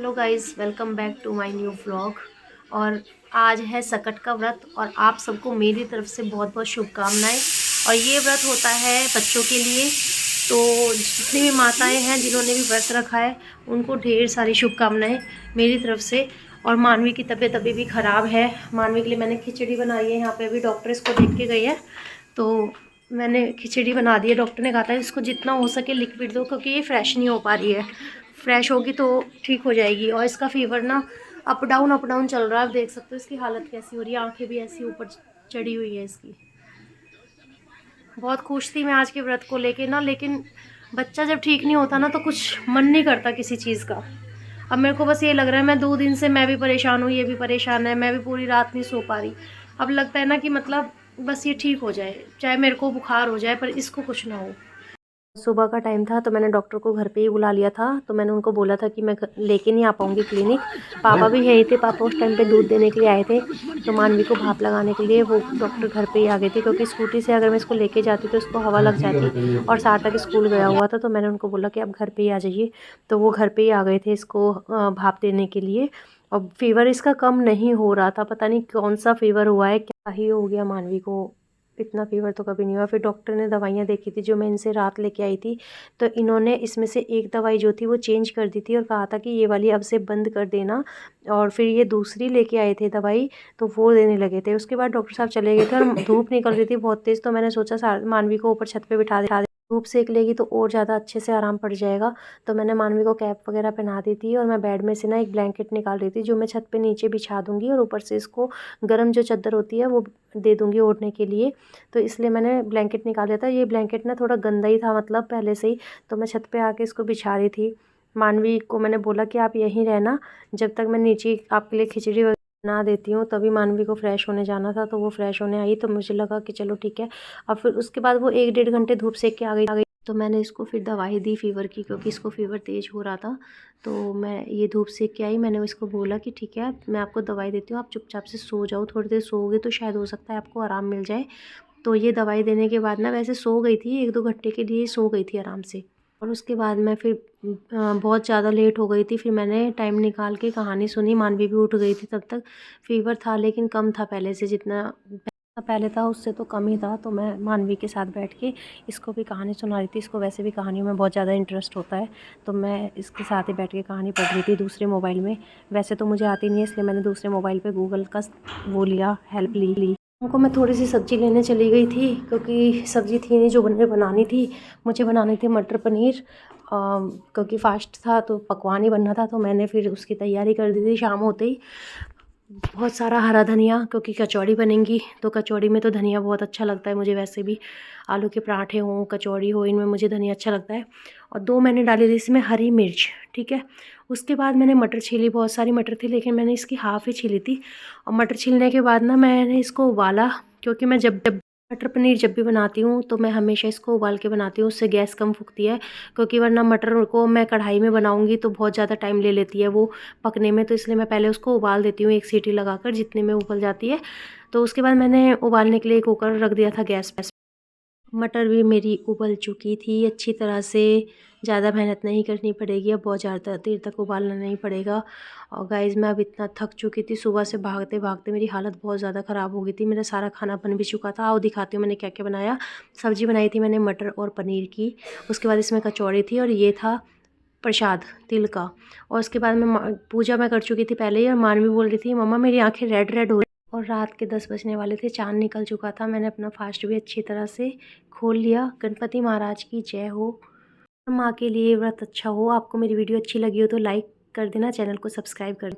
Hello guys, welcome back to my new vlog. और आज है सकट का व्रत और आप सबको मेरी तरफ से बहुत बहुत शुभकामनाएं। और ये व्रत होता है बच्चों के लिए, तो जितनी भी माताएं हैं जिन्होंने भी व्रत रखा है उनको ढेर सारी शुभकामनाएं मेरी तरफ से। और मानवी की तबीयत अभी भी ख़राब है। मानवी के लिए मैंने खिचड़ी बनाई है। यहाँ पे अभी डॉक्टर इसको देख के गई है, तो मैंने खिचड़ी बना दी है। डॉक्टर ने कहा था इसको जितना हो सके लिक्विड दो, क्योंकि ये फ्रेश नहीं हो पा रही है। फ्रेश होगी तो ठीक हो जाएगी। और इसका फीवर ना अप डाउन चल रहा है। आप देख सकते हो इसकी हालत कैसी हो रही है। आंखें भी ऐसी ऊपर चढ़ी हुई है इसकी। बहुत खुश थी मैं आज के व्रत को लेके ना, लेकिन बच्चा जब ठीक नहीं होता ना तो कुछ मन नहीं करता किसी चीज़ का। अब मेरे को बस ये लग रहा है, मैं 2 दिन से मैं भी परेशान हूँ, ये भी परेशान है, मैं भी पूरी रात नहीं सो पा रही। अब लगता है ना कि मतलब बस ये ठीक हो जाए, चाहे मेरे को बुखार हो जाए पर इसको कुछ ना हो। सुबह का टाइम था तो मैंने डॉक्टर को घर पे ही बुला लिया था। तो मैंने उनको बोला था कि मैं लेके नहीं आ पाऊँगी क्लिनिक। पापा भी यहीं थे। पापा उस टाइम पे दूध देने के लिए आए थे, तो मानवी को भाप लगाने के लिए वो डॉक्टर घर पे ही आ गए थे, क्योंकि स्कूटी से अगर मैं इसको लेके जाती तो इसको हवा लग जाती और सार्थक स्कूल गया हुआ था। तो मैंने उनको बोला कि आप घर पे ही आ जाइए, तो वो घर पे ही आ गए थे इसको भाप देने के लिए। और फीवर इसका कम नहीं हो रहा था, पता नहीं कौन सा फीवर हुआ है, क्या ही हो गया मानवी को। इतना फीवर तो कभी नहीं हुआ। फिर डॉक्टर ने दवाइयाँ देखी थी जो मैं इनसे रात लेके आई थी, तो इन्होंने इसमें से एक दवाई जो थी वो चेंज कर दी थी और कहा था कि ये वाली अब से बंद कर देना। और फिर ये दूसरी लेके आए थे दवाई, तो वो देने लगे थे। उसके बाद डॉक्टर साहब चले गए थे और धूप निकल रही थी बहुत तेज़, तो मैंने सोचा मानवी को ऊपर छत पे बिठा दे, धूप सेक लेगी तो और ज़्यादा अच्छे से आराम पड़ जाएगा। तो मैंने मानवी को कैप वगैरह पहना दी थी और मैं बेड में से ना एक ब्लैंकेट निकाल रही थी जो मैं छत पे नीचे बिछा दूँगी और ऊपर से इसको गर्म जो चादर होती है वो दे दूँगी ओढ़ने के लिए। तो इसलिए मैंने ब्लैंकेट निकाल लिया था। ये ब्लैंकेट ना थोड़ा गंदा ही था, मतलब पहले से ही, तो मैं छत पे आके इसको बिछा रही थी। मानवी को मैंने बोला कि आप यहीं रहना जब तक मैं नीचे आपके लिए खिचड़ी वगैरह बना देती हूँ। तभी मानवी को फ्रेश होने जाना था, तो वो फ्रेश होने आई, तो मुझे लगा कि चलो ठीक है। और फिर उसके बाद वो 1 डेढ़ घंटे धूप सेक के आ गई। तो मैंने इसको फिर दवाई दी फीवर की, क्योंकि इसको फीवर तेज़ हो रहा था। तो मैं ये धूप सेक के आई, मैंने इसको बोला कि ठीक है मैं आपको दवाई देती हूँ, आप चुपचाप से सो जाओ, थोड़ी देर सोओगे तो शायद हो सकता है आपको आराम मिल जाए। तो ये दवाई देने के बाद ना वैसे सो गई थी, 1-2 घंटे के लिए सो गई थी आराम से। और उसके बाद मैं फिर बहुत ज़्यादा लेट हो गई थी। फिर मैंने टाइम निकाल के कहानी सुनी। मानवी भी उठ गई थी तब तक। फीवर था लेकिन कम था पहले से, जितना पहले था उससे तो कम ही था। तो मैं मानवी के साथ बैठ के इसको भी कहानी सुना रही थी। इसको वैसे भी कहानियों में बहुत ज़्यादा इंटरेस्ट होता है, तो मैं इसके साथ ही बैठ के कहानी पढ़ रही थी दूसरे मोबाइल में। वैसे तो मुझे आती नहीं है, इसलिए मैंने दूसरे मोबाइल पे गूगल का वो लिया, हेल्प ली। उनको मैं थोड़ी सी सब्ज़ी लेने चली गई थी, क्योंकि सब्ज़ी थी नहीं जो मुझे बनानी थी। मुझे बनाने थे मटर पनीर, क्योंकि फास्ट था तो पकवान ही बनना था। तो मैंने फिर उसकी तैयारी कर दी थी शाम होते ही। बहुत सारा हरा धनिया, क्योंकि कचौड़ी बनेंगी, तो कचौड़ी में तो धनिया बहुत अच्छा लगता है मुझे। वैसे भी आलू के पराठे हों, कचौड़ी हो, इनमें मुझे धनिया अच्छा लगता है। और 2 मैंने डाली थी इसमें हरी मिर्च, ठीक है। उसके बाद मैंने मटर छीली, बहुत सारी मटर थी लेकिन मैंने इसकी हाफ़ ही छीली थी। और मटर छीलने के बाद ना मैंने इसको उबाला, क्योंकि मैं जब जब मटर पनीर जब भी बनाती हूँ तो मैं हमेशा इसको उबाल के बनाती हूँ, उससे गैस कम फूकती है। क्योंकि वरना मटर को मैं कढ़ाई में बनाऊँगी तो बहुत ज़्यादा टाइम ले लेती है वो पकने में, तो इसलिए मैं पहले उसको उबाल देती हूँ 1 सीटी लगाकर, जितने में उबल जाती है। तो उसके बाद मैंने उबालने के लिए कुकर रख दिया था गैस पे। मटर भी मेरी उबल चुकी थी अच्छी तरह से। ज़्यादा मेहनत नहीं करनी पड़ेगी, अब बहुत ज़्यादा देर तक उबालना नहीं पड़ेगा। और गाइज़ मैं अब इतना थक चुकी थी, सुबह से भागते भागते मेरी हालत बहुत ज़्यादा ख़राब हो गई थी। मेरा सारा खाना बन भी चुका था। आओ दिखाती हूँ मैंने क्या क्या बनाया। सब्ज़ी बनाई थी मैंने मटर और पनीर की। उसके बाद इसमें कचौड़ी थी और ये था प्रसाद तिल का। और उसके बाद पूजा मैं कर चुकी थी पहले ही, और मानवी बोल रही थी मम्मा मेरी आंखें रेड रेड हो रही। और रात के 10 बजने वाले थे, चाँद निकल चुका था। मैंने अपना फास्ट भी अच्छी तरह से खोल लिया। गणपति महाराज की जय हो। माँ के लिए व्रत अच्छा हो। आपको मेरी वीडियो अच्छी लगी हो तो लाइक कर देना, चैनल को सब्सक्राइब कर